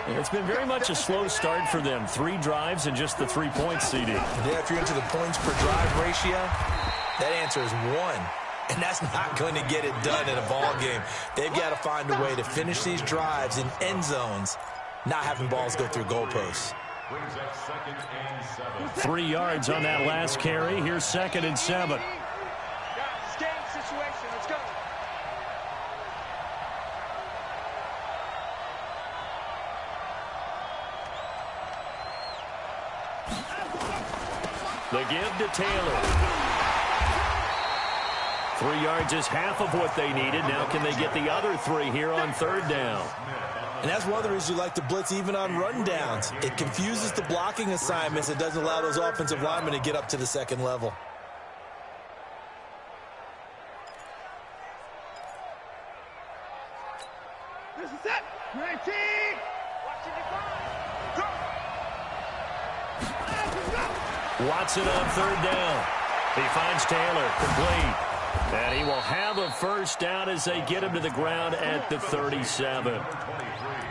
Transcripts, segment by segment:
It's been very much a slow start for them. 3 drives and just the 3 points, CD. Yeah, if you're into the points per drive ratio, that answer is 1. And that's not going to get it done in a ball game. They've got to find a way to finish these drives in end zones, not having balls go through goalposts. 3 yards on that last carry. Here's 2nd and 7. Game situation. Let's go. The give to Taylor. 3 yards is half of what they needed. Now can they get the other 3 here on 3rd down? And that's one of the reasons you like to blitz even on run downs. It confuses the blocking assignments. It doesn't allow those offensive linemen to get up to the 2nd level. This is it. 19. Watching it go. Watson on 3rd down. He finds Taylor, complete. And he will have a 1st down as they get him to the ground at the 37.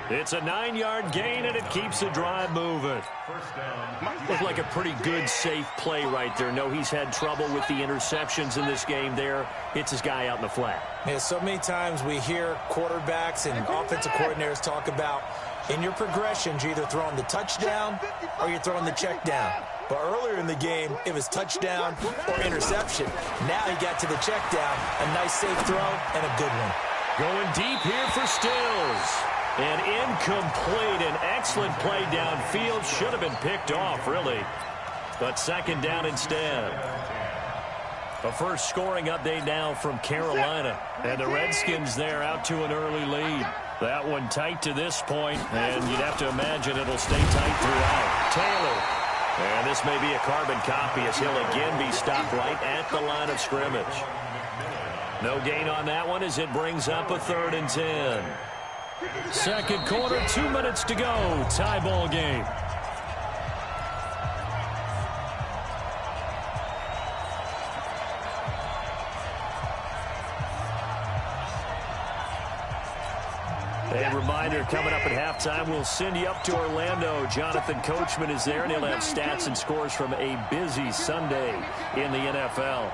It's a 9-yard gain, and it keeps the drive moving. Looked like a pretty good, safe play right there. No, he's had trouble with the interceptions in this game there. Hits his guy out in the flat. Yeah, so many times we hear quarterbacks and offensive coordinators talk about in your progressions, you're either throwing the touchdown or you're throwing the check down. But earlier in the game, it was touchdown or interception. Now he got to the check down, a nice safe throw, and a good one. Going deep here for Stills. And incomplete. An excellent play downfield. Should have been picked off, really. But 2nd down instead. A first scoring update now from Carolina. And the Redskins there out to an early lead. That one tight to this point, and you'd have to imagine it'll stay tight throughout. Taylor. And this may be a carbon copy as he'll again be stopped right at the line of scrimmage. No gain on that one as it brings up a 3rd and 10. 2nd quarter, 2 minutes to go. Tie ball game. A reminder, coming up at halftime, we'll send you up to Orlando. Jonathan Coachman is there, and he'll have stats and scores from a busy Sunday in the NFL.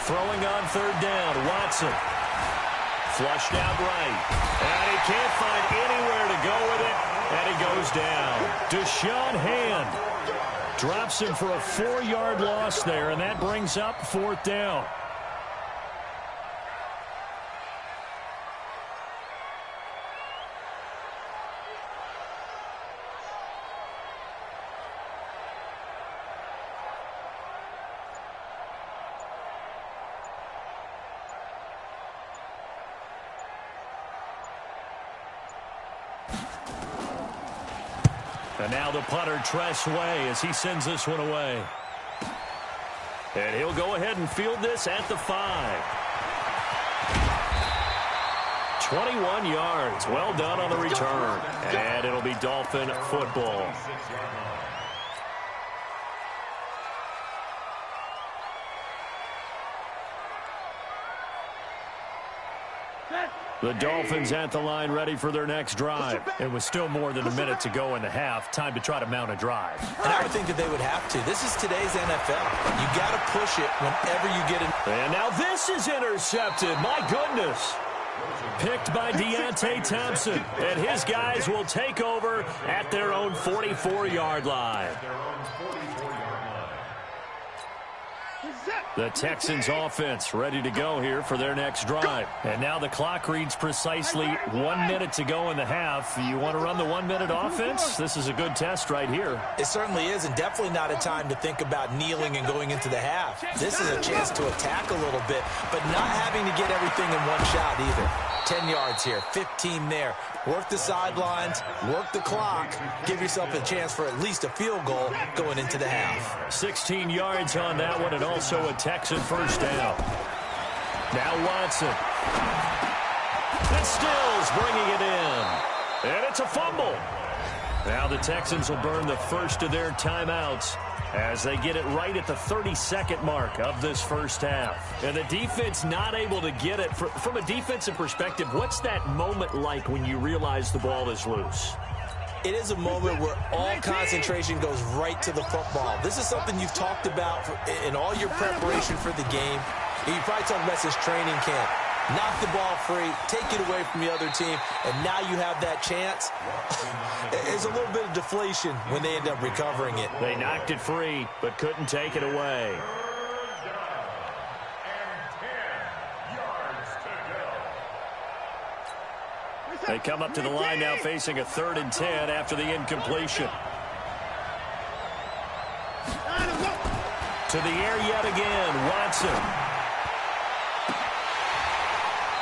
Throwing on 3rd down, Watson. Flushed out right. And he can't find anywhere to go with it. And he goes down. Deshaun Hand drops him for a 4-yard loss there, and that brings up 4th down. And now the punter, Tress Way, as he sends this one away. And he'll go ahead and field this at the 5. 21 yards. Well done on the return. And it'll be Dolphin football. The Dolphins at the line, ready for their next drive. It was still more than a minute to go in the half. Time to try to mount a drive. And I would think that they would have to. This is today's NFL. You got to push it whenever you get in. And now this is intercepted. My goodness. Picked by Deontay Thompson. And his guys will take over at their own 44-yard line. The Texans offense ready to go here for their next drive. And now the clock reads precisely 1 minute to go in the half. You want to run the 1 minute offense? This is a good test right here. It certainly is, and definitely not a time to think about kneeling and going into the half. This is a chance to attack a little bit, but not having to get everything in one shot either. 10 yards here, 15 there. Work the sidelines, work the clock, give yourself a chance for at least a field goal going into the half. 16 yards on that one, and also a Texan first down. Now Watson. And Stills bringing it in. And it's a fumble. Now the Texans will burn the first of their timeouts as they get it right at the 32nd mark of this first half. And the defense not able to get it. From a defensive perspective, what's that moment like when you realize the ball is loose? It is a moment where all concentration goes right to the football. This is something you've talked about in all your preparation for the game. You probably talked about since training camp. Knock the ball free, take it away from the other team, and now you have that chance. There's a little bit of deflation when they end up recovering it. They knocked it free, but couldn't take it away. They come up to the line now facing a 3rd and 10 after the incompletion. To the air yet again, Watson.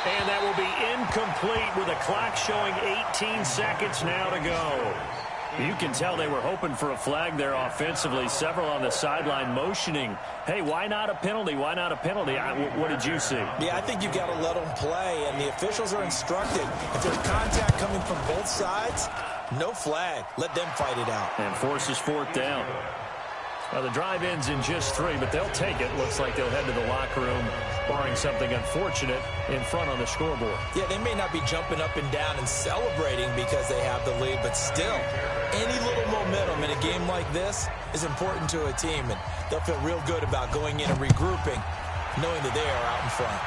And that will be incomplete with a clock showing 18 seconds now to go. You can tell they were hoping for a flag there offensively. Several on the sideline motioning, hey, why not a penalty? Why not a penalty? What did you see? Yeah, I think you got to let them play, and the officials are instructed. If there's contact coming from both sides, no flag. Let them fight it out. And forces 4th down. Well, the drive ends in just 3, but they'll take it. Looks like they'll head to the locker room, barring something unfortunate in front on the scoreboard. Yeah, they may not be jumping up and down and celebrating because they have the lead, but still, any little momentum in a game like this is important to a team, and they'll feel real good about going in and regrouping, knowing that they are out in front.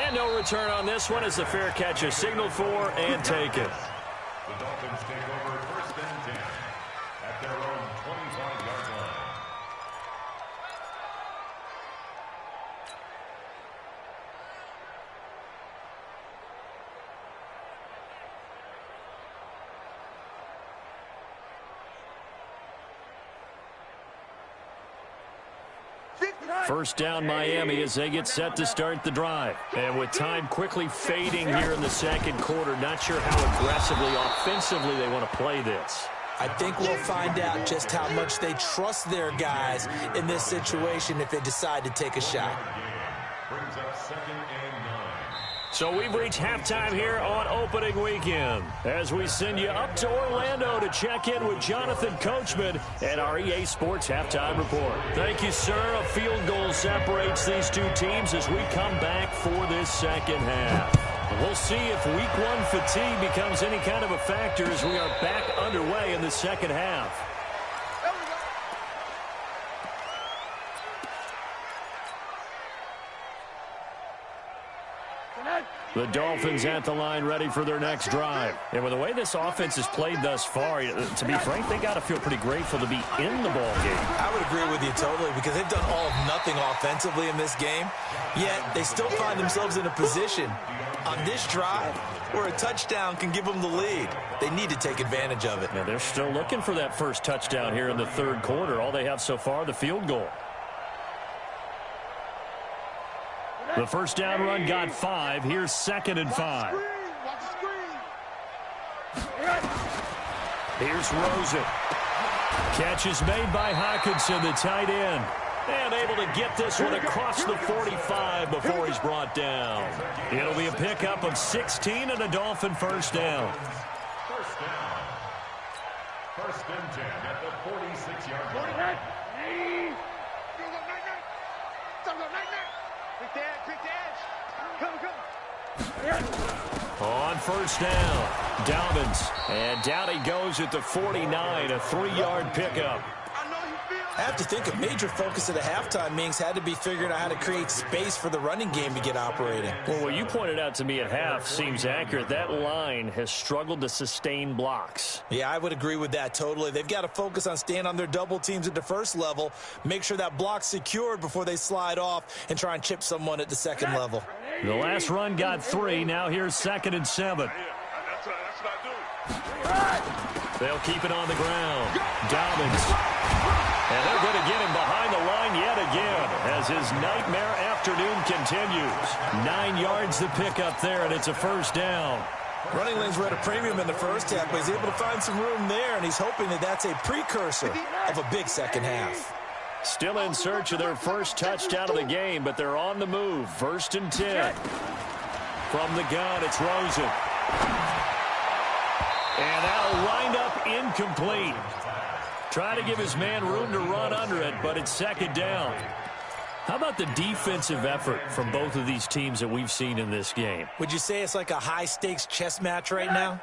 And no return on this one as the fair catch is signaled for and taken. The Dolphins take over 1st and 10 at their own 25-yard line. First down Miami as they get set to start the drive. And with time quickly fading here in the 2nd quarter, not sure how aggressively, offensively they want to play this. I think we'll find out just how much they trust their guys in this situation if they decide to take a shot. Brings up 2nd and 9. So we've reached halftime here on opening weekend as we send you up to Orlando to check in with Jonathan Coachman and our EA Sports Halftime Report. Thank you, sir. A field goal separates these two teams as we come back for this 2nd half. We'll see if week 1 fatigue becomes any kind of a factor as we are back underway in the 2nd half. The Dolphins at the line ready for their next drive. And with the way this offense has played thus far, to be frank, they got to feel pretty grateful to be in the ball game. I would agree with you totally because they've done all of nothing offensively in this game, yet they still find themselves in a position on this drive where a touchdown can give them the lead. They need to take advantage of it. Now they're still looking for that first touchdown here in the 3rd quarter. All they have so far, the field goal. The first down run got 5. Here's 2nd and 5. Here's Rosen. Catch is made by Hawkinson, the tight end. And able to get this one across the 45 before he's brought down. It'll be a pickup of 16 and a Dolphin first down. First down. 1st and 10 at the 46-yard line. On first down, Dobbins. And down he goes at the 49, a 3-yard pickup. I have to think a major focus of the halftime meetings had to be figuring out how to create space for the running game to get operating. Well, what you pointed out to me at half seems accurate. That line has struggled to sustain blocks. Yeah, I would agree with that totally. They've got to focus on staying on their double teams at the first level, make sure that block's secured before they slide off and try and chip someone at the 2nd level. The last run got 3. Now here's 2nd and 7. They'll keep it on the ground. Dobbins. And they're going to get him behind the line yet again as his nightmare afternoon continues. 9 yards to pick up there, and it's a first down. Running lanes were at a premium in the first half, but he's able to find some room there, and he's hoping that that's a precursor of a big 2nd half. Still in search of their first touchdown of the game, but they're on the move. 1st and 10. From the gun, it's Rosen. And that'll wind up incomplete. Try to give his man room to run under it, but it's second down. How about the defensive effort from both of these teams that we've seen in this game? Would you say it's like a high-stakes chess match right now?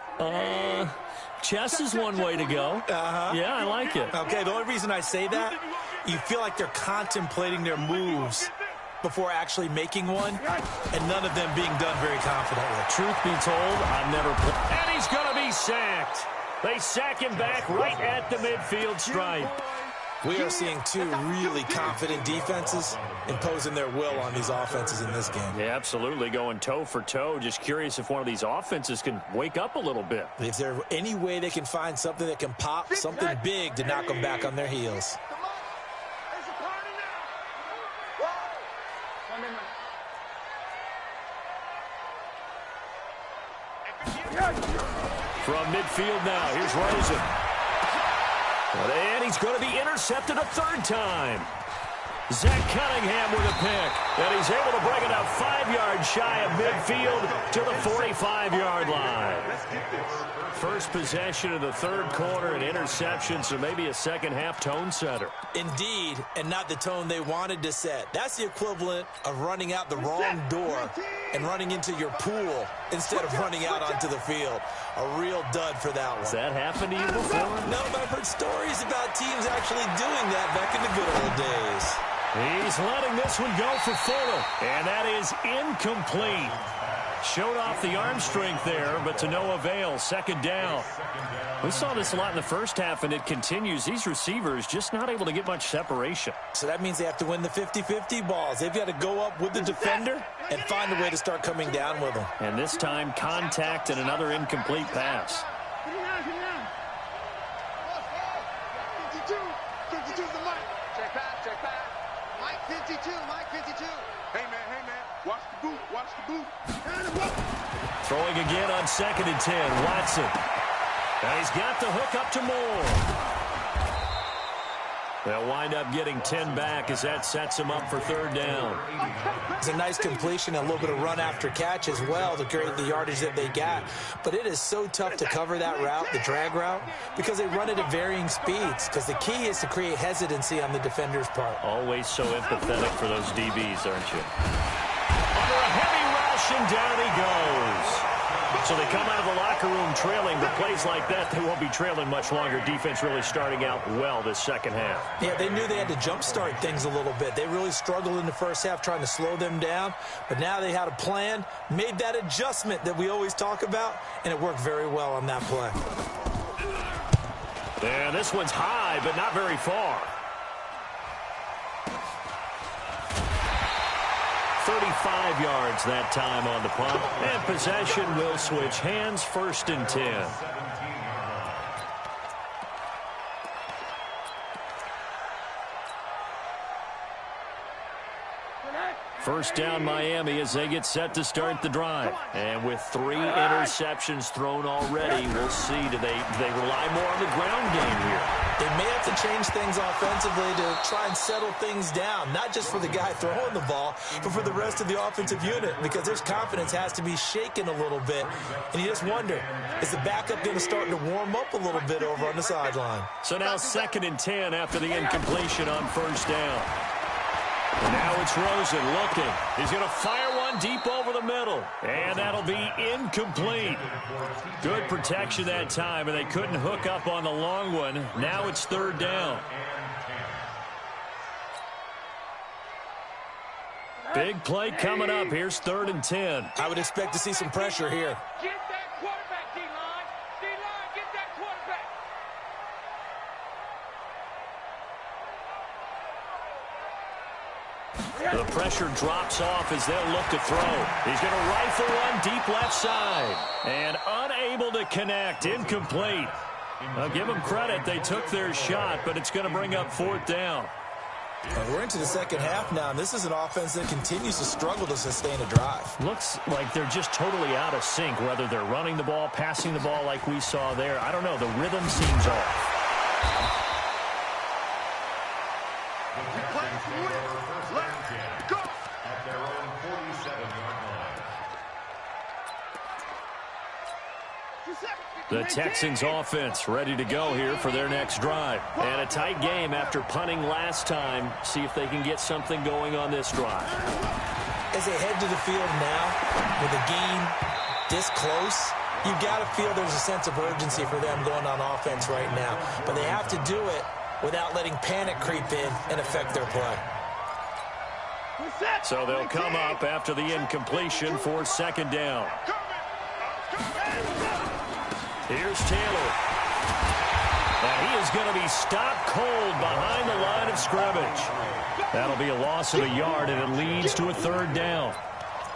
Chess is one way to go. Yeah, I like it. Okay, the only reason I say that, you feel like they're contemplating their moves before actually making one, and none of them being done very confidently. Truth be told, I've never played. And he's going to be sacked. They sack him back right at the midfield stripe. We are seeing two really confident defenses imposing their will on these offenses in this game. Yeah, absolutely, going toe for toe. Just curious if one of these offenses can wake up a little bit. Is there any way they can find something that can pop, something big to knock them back on their heels? From midfield now, here's Rosen. And he's going to be intercepted a third time. Zach Cunningham with a pick. And he's able to bring it up 5 yards shy of midfield to the 45-yard line. First possession of the third quarter, an interception, so maybe a second-half tone setter. Indeed, and not the tone they wanted to set. That's the equivalent of running out the wrong door and running into your pool instead of running out onto the field. A real dud for that one. Has that happened to you before? No, but I've heard stories about teams actually doing that back in the good old days. He's letting this one go for Fuller, and that is incomplete. Showed off the arm strength there, but to no avail. Second down. We saw this a lot in the first half, and it continues. These receivers just not able to get much separation. So that means they have to win the 50-50 balls. They've got to go up with the defender and find a way to start coming down with them. And this time, contact and another incomplete pass. 52's the mic. Check pass. Mike 52. Hey, man. Watch the boot. Throwing again on 2nd and 10. Watson. And he's got the hook up to Moore. They'll wind up getting 10 back as that sets them up for third down. It's a nice completion, a little bit of run after catch as well to create the yardage that they got. But it is so tough to cover that route, the drag route, because they run it at varying speeds. Because the key is to create hesitancy on the defender's part. Always so empathetic for those DBs, aren't you? Under a heavy rush, and down he goes. So they come out of the locker room trailing, but plays like that, they won't be trailing much longer. Defense really starting out well this second half. Yeah, they knew they had to jumpstart things a little bit. They really struggled in the first half trying to slow them down, but now they had a plan, made that adjustment that we always talk about, and it worked very well on that play. And this one's high, but not very far. 35 yards that time on the punt. And possession will switch hands, 1st and 10. First down Miami as they get set to start the drive. And with 3 interceptions thrown already, we'll see. Do they rely more on the ground game here? They may have to change things offensively to try and settle things down, not just for the guy throwing the ball, but for the rest of the offensive unit, because their confidence has to be shaken a little bit. And you just wonder, is the backup going to start to warm up a little bit over on the sideline? So now 2nd and 10 after the incompletion on first down. And now it's Rosen looking. He's going to fire one deep over the middle. And that'll be incomplete. Good protection that time, and they couldn't hook up on the long one. Now it's 3rd down. Big play coming up. Here's 3rd and 10. I would expect to see some pressure here. Get that quarterback, D-line. D-line, get that quarterback. The pressure drops off as they'll look to throw. He's going to rifle one deep left side. And unable to connect. Incomplete. I'll give them credit. They took their shot, but it's going to bring up 4th down. We're into the second half now, and this is an offense that continues to struggle to sustain a drive. Looks like they're just totally out of sync, whether they're running the ball, passing the ball like we saw there. I don't know. The rhythm seems off. The Texans offense ready to go here for their next drive. And a tight game after punting last time. See if they can get something going on this drive. As they head to the field now, with a game this close, you've got to feel there's a sense of urgency for them going on offense right now. But they have to do it without letting panic creep in and affect their play. So they'll come up after the incompletion for second down. Here's Taylor. And he is going to be stopped cold behind the line of scrimmage. That'll be a loss of a yard, and it leads to a third down.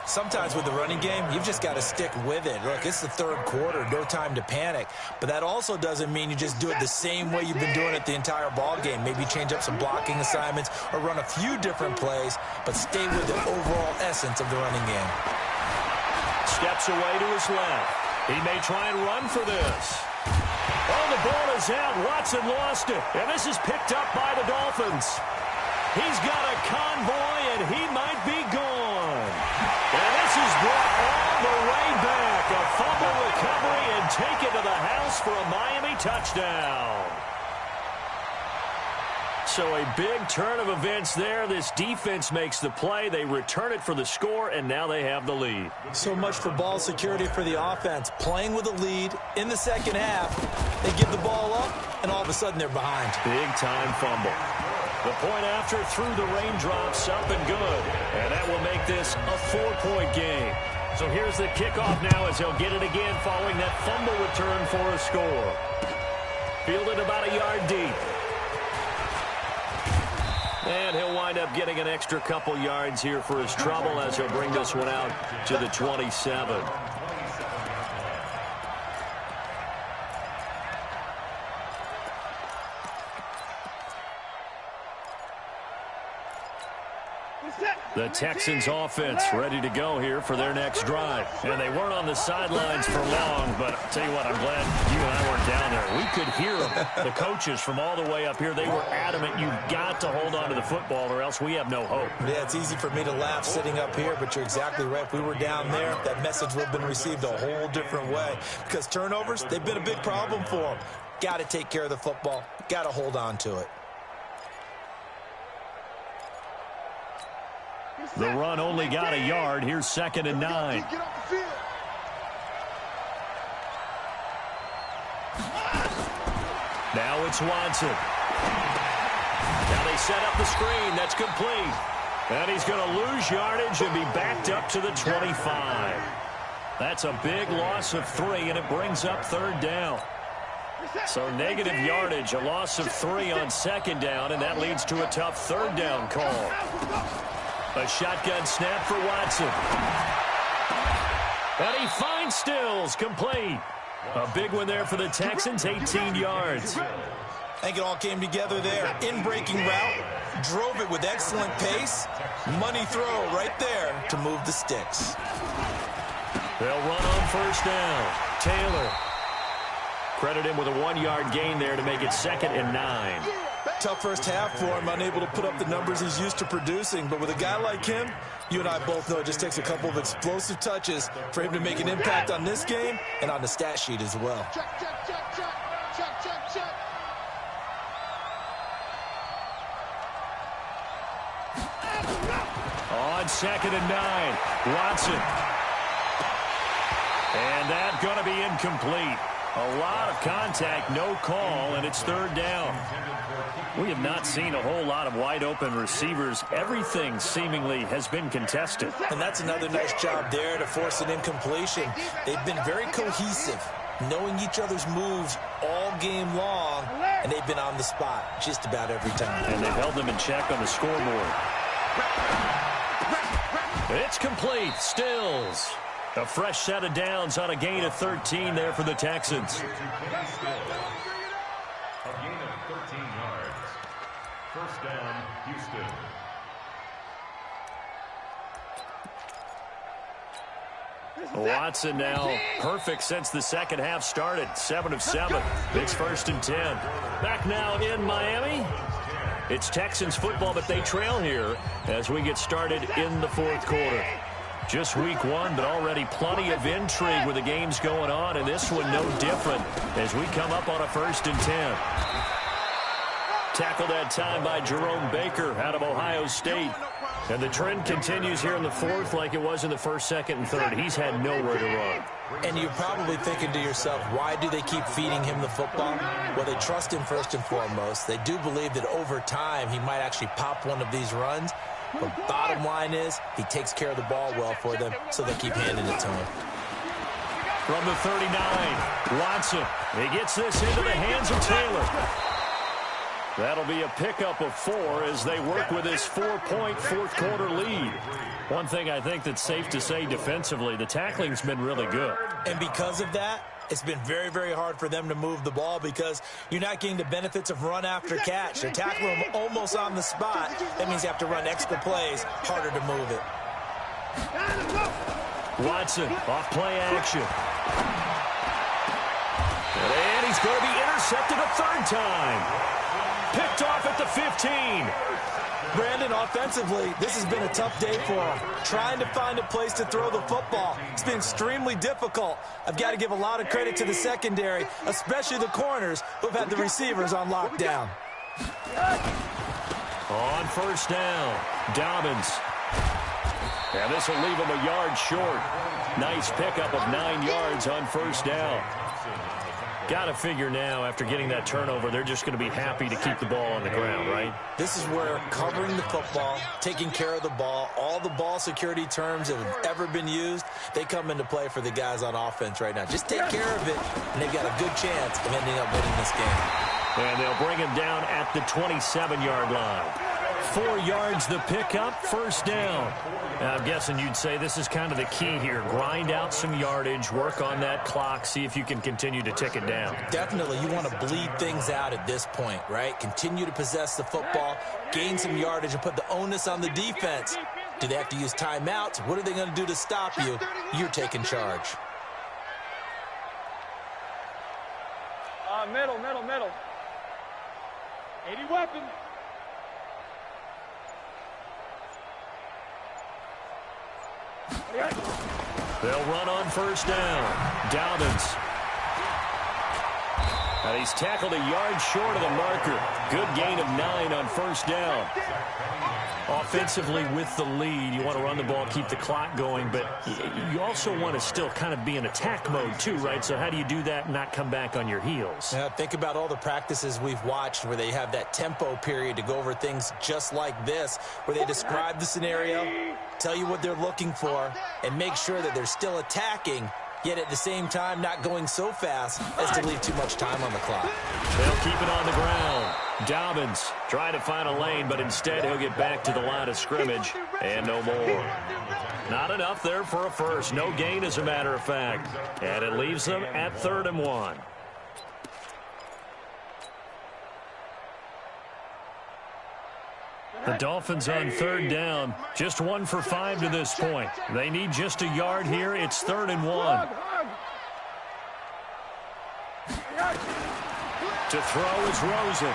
Sometimes with the running game, you've just got to stick with it. Look, it's the third quarter, no time to panic. But that also doesn't mean you just do it the same way you've been doing it the entire ball game. Maybe change up some blocking assignments or run a few different plays, but stay with the overall essence of the running game. Steps away to his left. He may try and run for this. Oh, the ball is out. Watson lost it. And this is picked up by the Dolphins. He's got a convoy, and he might be gone. And this is brought all the way back. A fumble recovery and taken to the house for a Miami touchdown. So a big turn of events there. This defense makes the play. They return it for the score, and now they have the lead. So much for ball security for the offense. Playing with a lead in the second half, they give the ball up, and all of a sudden they're behind. Big-time fumble. The point after through the raindrops, up and good. And that will make this a 4-point game. So here's the kickoff now as he'll get it again following that fumble return for a score. Fielded about a yard deep. And he'll wind up getting an extra couple yards here for his trouble as he'll bring this one out to the 27. The Texans offense ready to go here for their next drive. And they weren't on the sidelines for long, but I'll tell you what, I'm glad you and I weren't down there. We could hear them, the coaches from all the way up here. They were adamant, you've got to hold on to the football or else we have no hope. Yeah, it's easy for me to laugh sitting up here, but you're exactly right. If we were down there, that message would have been received a whole different way. Because turnovers, they've been a big problem for them. Got to take care of the football. Got to hold on to it. The run only got a yard. Here's 2nd and 9. Now it's Watson. Now they set up the screen. That's complete. And he's going to lose yardage and be backed up to the 25. That's a big loss of 3, and it brings up 3rd down. So negative yardage, a loss of 3 on 2nd down, and that leads to a tough 3rd down call. A shotgun snap for Watson. And he finds Stills, complete. A big one there for the Texans, 18 yards. I think it all came together there. In-breaking route, drove it with excellent pace. Money throw right there to move the sticks. They'll run on 1st down. Taylor. Credit him with a 1-yard gain there to make it 2nd and 9. Tough first half for him, unable to put up the numbers he's used to producing. But with a guy like him, you and I both know it just takes a couple of explosive touches for him to make an impact on this game and on the stat sheet as well. On 2nd and 9, Watson. And that's going to be incomplete. A lot of contact, no call, and it's 3rd down. We have not seen a whole lot of wide-open receivers. Everything seemingly has been contested. And that's another nice job there to force an incompletion. They've been very cohesive, knowing each other's moves all game long, and they've been on the spot just about every time. And they've held them in check on the scoreboard. It's complete. Stills. A fresh set of downs on a gain of 13 there for the Texans. A gain of 13 yards. 1st down, Houston. Watson now perfect since the second half started. 7 of 7. It's 1st and 10. Back now in Miami. It's Texans football, but they trail here as we get started in the 4th quarter. Just week one, but already plenty of intrigue with the games going on, and this one no different as we come up on a 1st and 10. Tackled that time by Jerome Baker out of Ohio State. And the trend continues here in the 4th like it was in the 1st, 2nd, and 3rd. He's had nowhere to run. And you're probably thinking to yourself, why do they keep feeding him the football? Well, they trust him first and foremost. They do believe that over time he might actually pop one of these runs. But bottom line is he takes care of the ball well for them, so they keep handing it to him. From the 39, Watson. He gets this into the hands of Taylor. That'll be a pickup of 4 as they work with this 4-point 4th-quarter lead. One thing I think that's safe to say defensively, the tackling's been really good. And because of that, it's been very, very hard for them to move the ball because you're not getting the benefits of run after catch. They're tackling him almost on the spot. That means you have to run extra plays, harder to move it. Watson, off play action. And he's going to be intercepted a 3rd time. Picked off at the 15. Brandon, offensively, this has been a tough day for him. Trying to find a place to throw the football. It's been extremely difficult. I've got to give a lot of credit to the secondary, especially the corners who've had the receivers on lockdown. On 1st down, Dobbins. And this will leave him a yard short. Nice pickup of 9 yards on 1st down. Got to figure now, after getting that turnover, they're just going to be happy to keep the ball on the ground, right? This is where covering the football, taking care of the ball, all the ball security terms that have ever been used, they come into play for the guys on offense right now. Just take care of it, and they've got a good chance of ending up winning this game. And they'll bring him down at the 27-yard line. 4 yards the pickup, 1st down. Now, I'm guessing you'd say this is kind of the key here. Grind out some yardage, work on that clock, see if you can continue to tick it down. Definitely, you want to bleed things out at this point, right? Continue to possess the football, gain some yardage, and put the onus on the defense. Do they have to use timeouts? What are they going to do to stop you? You're taking charge. Middle. 80 weapons. They'll run on 1st down. Dobbins. And he's tackled a yard short of the marker. Good gain of 9 on 1st down. Offensively with the lead, you want to run the ball, keep the clock going, but you also want to still kind of be in attack mode too, right? So how do you do that and not come back on your heels? Yeah, think about all the practices we've watched where they have that tempo period to go over things just like this, where they describe the scenario, tell you what they're looking for, and make sure that they're still attacking, yet at the same time not going so fast as to leave too much time on the clock. They'll keep it on the ground. Dobbins trying to find a lane, but instead he'll get back to the line of scrimmage and no more. Not enough there for a first. No gain, as a matter of fact. And it leaves them at 3rd and 1. The Dolphins on 3rd down. Just 1 for 5 to this point. They need just a yard here. It's 3rd and 1. To throw is Rosen.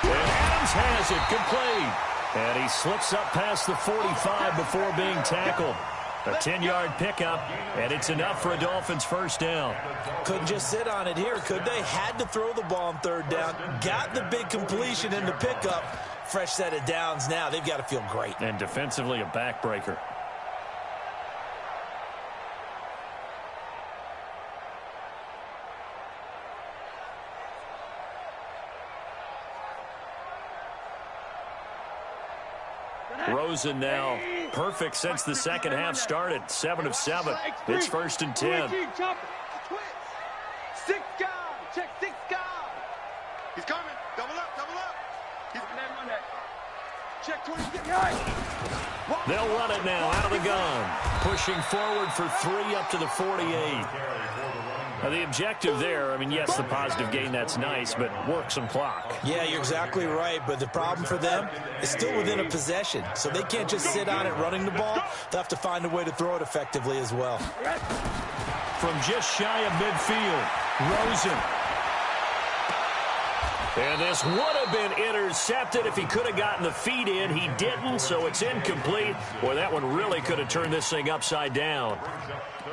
And Adams has it, complete. And he slips up past the 45 before being tackled. A 10-yard pickup, and it's enough for a Dolphins 1st down. Couldn't just sit on it here, could they? Had to throw the ball on 3rd down. Got the big completion in the pickup. Fresh set of downs now. They've got to feel great. And defensively, a backbreaker. Rosen now perfect since the second half started. 7 of 7. It's 1st and 10. 6 guys. Check 6 guys. He's coming. Double up. He's on that. Check 26 guys. They'll run it now out of the gun. Pushing forward for 3 up to the 48. Now the objective there, I mean, yes, the positive gain, that's nice, but work some clock. Yeah, you're exactly right, but the problem for them is still within a possession, so they can't just sit on it running the ball. They'll have to find a way to throw it effectively as well. From just shy of midfield, Rosen. And this would have been intercepted if he could have gotten the feet in. He didn't, so it's incomplete. Boy, that one really could have turned this thing upside down.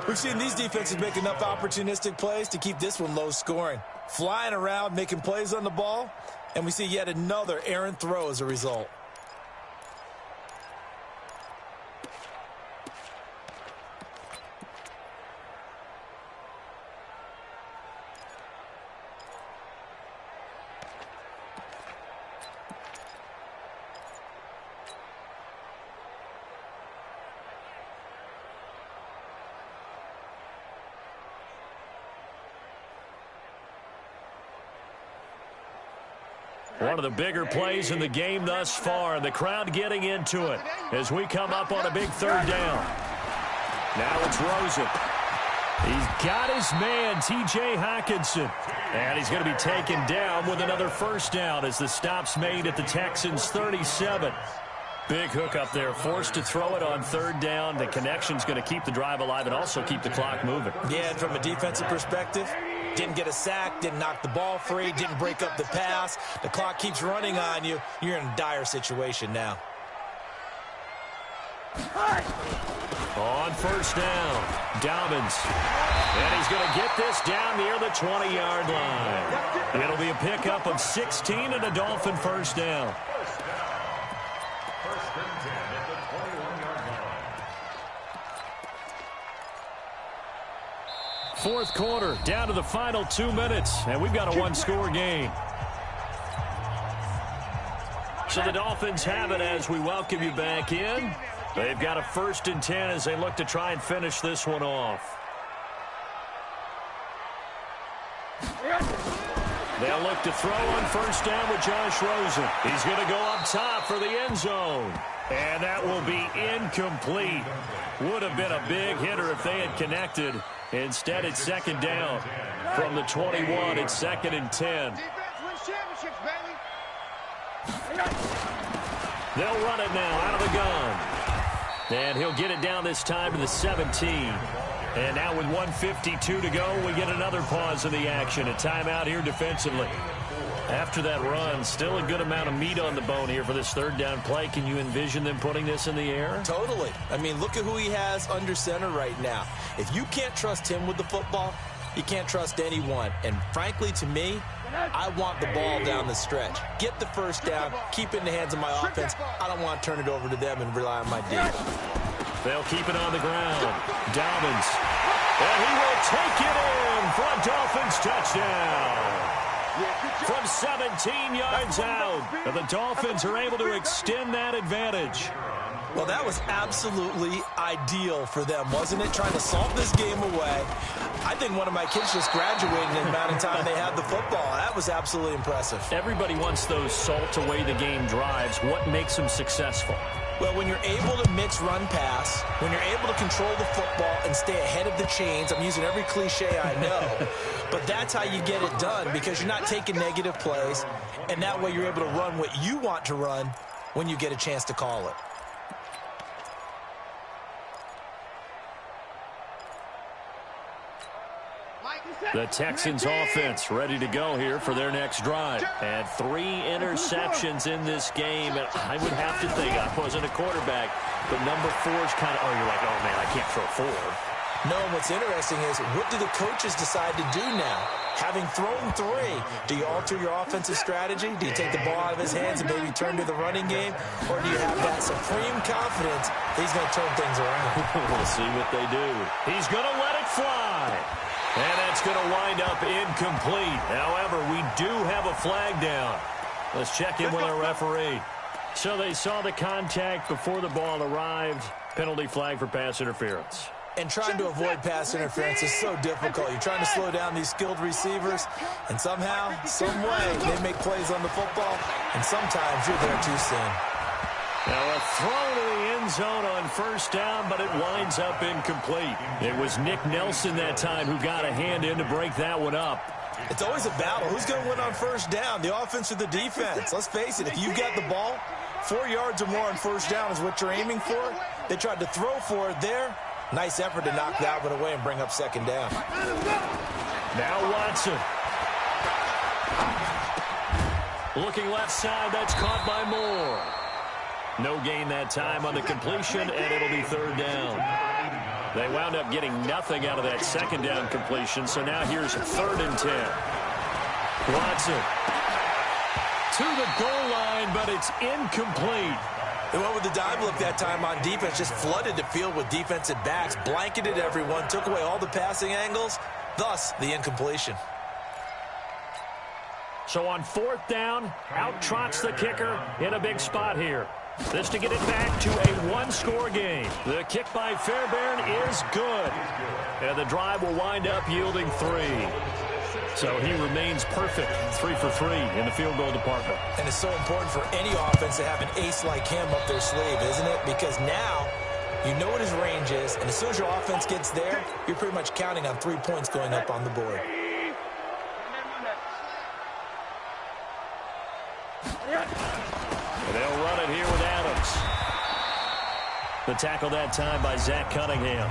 We've seen these defenses make enough opportunistic plays to keep this one low scoring. Flying around, making plays on the ball, and we see yet another errant throw as a result. One of the bigger plays in the game thus far, and the crowd getting into it as we come up on a big third down. Now it's Rosen. He's got his man, T.J. Hockenson. And he's going to be taken down with another first down as the stop's made at the Texans' 37. Big hook up there, forced to throw it on third down. The connection's going to keep the drive alive and also keep the clock moving. Yeah, and from a defensive perspective, didn't get a sack, didn't knock the ball free, didn't break up the pass. The clock keeps running on you. You're in a dire situation now. On first down, Dobbins. And he's going to get this down near the 20-yard line. It'll be a pickup of 16 and a Dolphin first down. First and 10 at the 21-yard line. Fourth quarter, down to the final 2 minutes, and we've got a one-score game. So the Dolphins have it as we welcome you back in. They've got a first and 10 as they look to try and finish this one off. They'll look to throw on first down with Josh Rosen. He's going to go up top for the end zone. And that will be incomplete. Would have been a big hitter if they had connected. Instead, it's second down. From the 21, it's second and 10. They'll run it now out of the gun. And he'll get it down this time to the 17. And now with 1:52 to go, we get another pause in the action. A timeout here defensively. After that run, still a good amount of meat on the bone here for this third down play. Can you envision them putting this in the air? Totally. I mean, look at who he has under center right now. If you can't trust him with the football, you can't trust anyone. And frankly, to me, I want the ball down the stretch. Get the first down, keep it in the hands of my offense. I don't want to turn it over to them and rely on my D. They'll keep it on the ground. Dobbins. And he will take it in for a Dolphins touchdown. From 17 yards out, and the Dolphins are able to extend that advantage. Well, that was absolutely ideal for them, wasn't it? Trying to solve this game away. I think one of my kids just graduated in the amount of time they had the football. That was absolutely impressive. Everybody wants those salt-away-the-game drives. What makes them successful? Well, when you're able to mix run-pass, when you're able to control the football and stay ahead of the chains, I'm using every cliche I know, but that's how you get it done because you're not taking negative plays, and that way you're able to run what you want to run when you get a chance to call it. The Texans offense ready to go here for their next drive. And 3 interceptions in this game. And I would have to think, I wasn't a quarterback, but number 4 is kind of, oh, you're like, oh, man, I can't throw 4. No, what's interesting is what do the coaches decide to do now? Having thrown 3, do you alter your offensive strategy? Do you take the ball out of his hands and maybe turn to the running game? Or do you have that supreme confidence that he's going to turn things around? We'll see what they do. He's going to let it fly. And that's going to wind up incomplete. However, we do have a flag down. Let's check in with our referee. So they saw the contact before the ball arrived. Penalty flag for pass interference. And trying to avoid pass interference is so difficult. You're trying to slow down these skilled receivers, and somehow, some way, they make plays on the football, and sometimes you're there too soon. Now a throw to the end zone on first down, but it winds up incomplete. It was Nick Nelson that time who got a hand in to break that one up. It's always a battle. Who's going to win on first down, the offense or the defense? Let's face it, if you got the ball, 4 yards or more on first down is what you're aiming for. They tried to throw for it there. Nice effort to knock that one away and bring up second down. Now Watson. Looking left side, that's caught by Moore. No gain that time on the completion, and it'll be third down. They wound up getting nothing out of that second down completion, so now here's 3rd and 10. Watson to the goal line, but it's incomplete. They went with the dive look that time on defense, just flooded the field with defensive backs, blanketed everyone, took away all the passing angles, thus the incompletion. So on 4th down, out trots the kicker in a big spot here. This to get it back to a one-score game. The kick by Fairbairn is good. And the drive will wind up yielding 3. So he remains perfect, 3 for 3 in the field goal department. And it's so important for any offense to have an ace like him up their sleeve, isn't it? Because now you know what his range is, and as soon as your offense gets there, you're pretty much counting on 3 points going up on the board. And they'll run it here with Adams. The tackle that time by Zach Cunningham.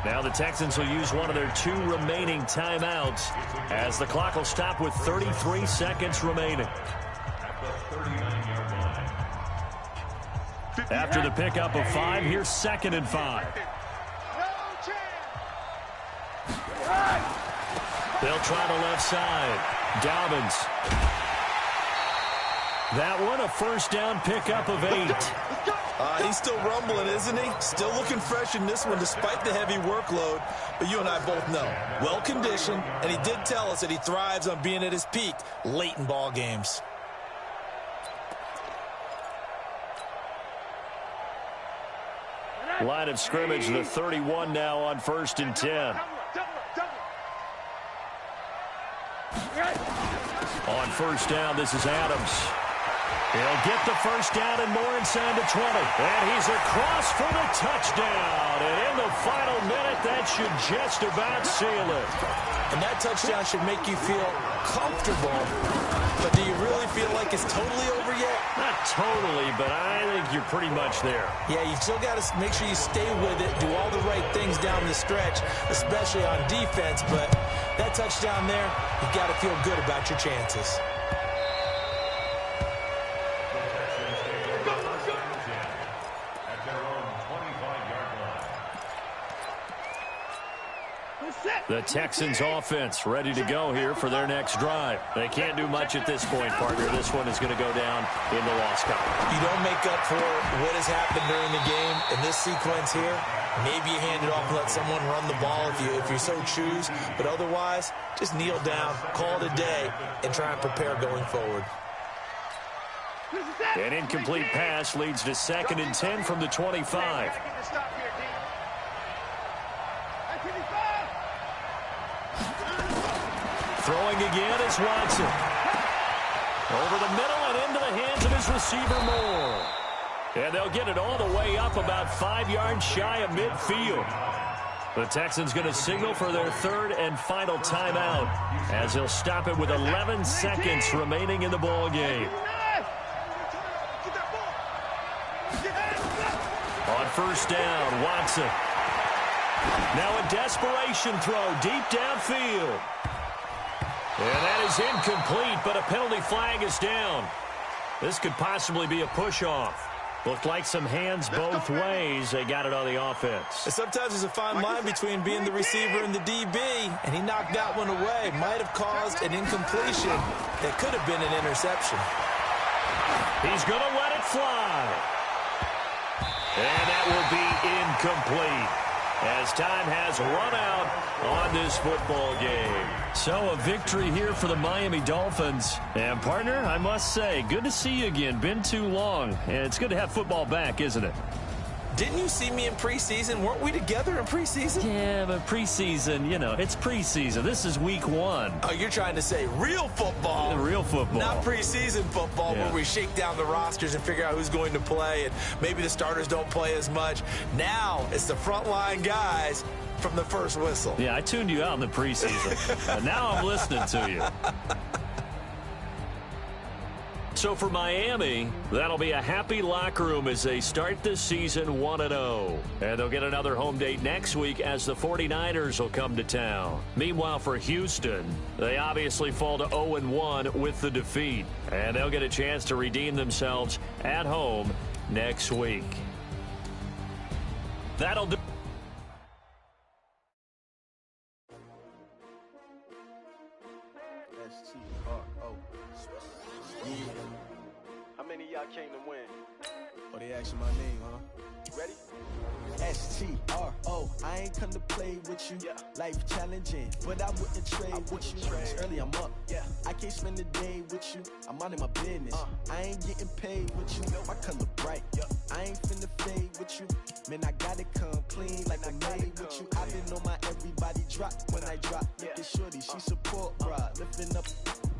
Now the Texans will use one of their 2 remaining timeouts as the clock will stop with 33 seconds remaining. After the pickup of 5, here's 2nd and 5. They'll try the left side. Dobbins. That one, a first down pickup of 8. He's still rumbling, isn't he? Still looking fresh in this one despite the heavy workload. But you and I both know, well-conditioned, and he did tell us that he thrives on being at his peak late in ball games. Line of scrimmage, the 31 now on 1st and 10. On 1st down, this is Adams. He'll get the first down and more inside the 20. And he's across for the touchdown. And in the final minute, that should just about seal it. And that touchdown should make you feel comfortable. But do you really feel like it's totally over yet? Not totally, but I think you're pretty much there. Yeah, you still got to make sure you stay with it, do all the right things down the stretch, especially on defense. But that touchdown there, you got to feel good about your chances. The Texans offense ready to go here for their next drive. They can't do much at this point, partner. This one is going to go down in the loss column. You don't make up for what has happened during the game in this sequence here. Maybe you hand it off and let someone run the ball if you so choose. But otherwise, just kneel down, call it a day, and try and prepare going forward. An incomplete pass leads to 2nd and 10 from the 25. Throwing again is Watson. Over the middle and into the hands of his receiver, Moore. And they'll get it all the way up about 5 yards shy of midfield. The Texans going to signal for their 3rd and final timeout as he'll stop it with 11 seconds remaining in the ball game. On 1st down, Watson. Now a desperation throw deep downfield. And that is incomplete, but a penalty flag is down. This could possibly be a push-off. Looked like some hands both ways. They got it on the offense. And sometimes there's a fine line between being the receiver and the DB, and he knocked that one away. Might have caused an incompletion that could have been an interception. He's going to let it fly. And that will be incomplete as time has run out on this football game. So a victory here for the Miami Dolphins. And partner, I must say, good to see you again. Been too long. And it's good to have football back, isn't it? Didn't you see me in preseason? Weren't we together in preseason? Yeah, but preseason, you know, it's preseason. This is week 1. Oh, you're trying to say real football. Real football. Not preseason football yeah. where we shake down the rosters and figure out who's going to play, and maybe the starters don't play as much. Now it's the frontline guys from the first whistle. Yeah, I tuned you out in the preseason. But now I'm listening to you. So for Miami, that'll be a happy locker room as they start this season 1-0. And they'll get another home date next week as the 49ers will come to town. Meanwhile, for Houston, they obviously fall to 0-1 with the defeat. And they'll get a chance to redeem themselves at home next week. That'll do. How many of y'all came to win? Oh, they asking my name, huh? Ready? S-T-R-O, I ain't come to play with you. Yeah. Life challenging, but I wouldn't trade with you. trade. It's early, I'm up. Yeah. I can't spend the day with you. I'm out of my business. I ain't getting paid with you. My color bright. I ain't finna fade with you. Man, I gotta come clean like I made with you. I've been on my everybody drop when I drop. Look at shorty, she support, bruh. Lifting up,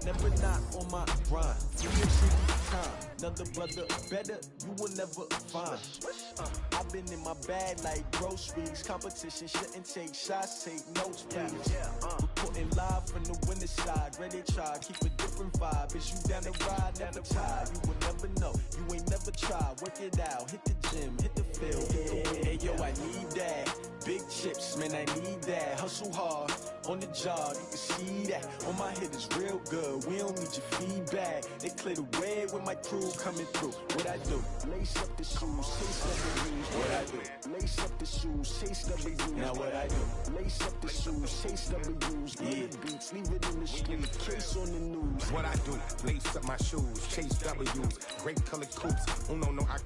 never not on my grind. You know shit time. Another brother better, you will never find. I've been in my bag like groceries. Competition shouldn't take shots, take notes, please. Reporting live from the winter side. Ready to try, keep a different vibe. Is you down the ride, never tired. You will never know, you ain't never tried. Work it out, hit the gym, hit the field. Hey yo, I need that. Big chips, man, I need that. Hustle hard, on the job, you can see that. On my head is real good, we don't need your feedback. They clear the way with my crew coming through. What I do? Lace up the shoes, chase W's. What I do? Lace up the shoes, chase W's. Now what I do? Lace up the shoes, chase W's. Get the beats, leave it in the street, case on the news. What I do? Lace up my shoes, chase W's. Great colored coats. Oh no, I